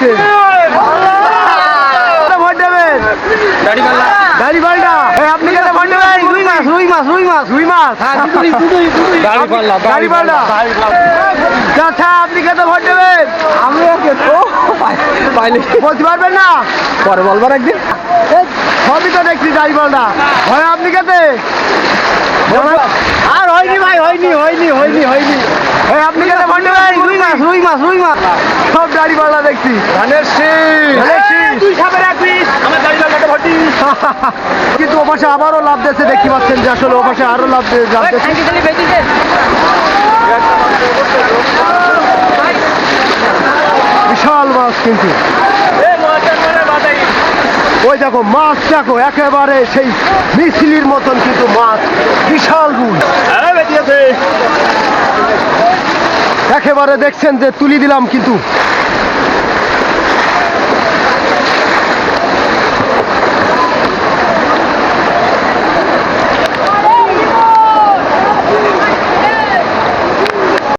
দেখছে ভোট দেবেন দাড়ি পাল্টা। আপনি কেন ভোট দেবেন? রুই মাছ দাড়ি পাল্টা। চাচা আপনি কেন ভোট দেবেন? আমি বলতে পারবেন না? পরে বলবার একদিন। সবই তো দেখছি দাড়ি পাল্টা। হয় আপনি কেতে? আর হয়নি ভাই, হয়নি। আপনি কেন ভোট দেবেন? রুই মাছ সব দাড়ি পাল্টা দেখছি। ধানের কিন্তু ওপাশে আবারও লাভ দিয়েছে, দেখতে পাচ্ছেন যে আসলে ওপাশে আরো লাভ দিয়েছে। বিশাল মাছ কিন্তু ওই দেখো মাছ, দেখো একেবারে সেই মিছিলির মতন কিন্তু মাছ, বিশাল রুই একেবারে দেখছেন যে তুলি দিলাম কিন্তু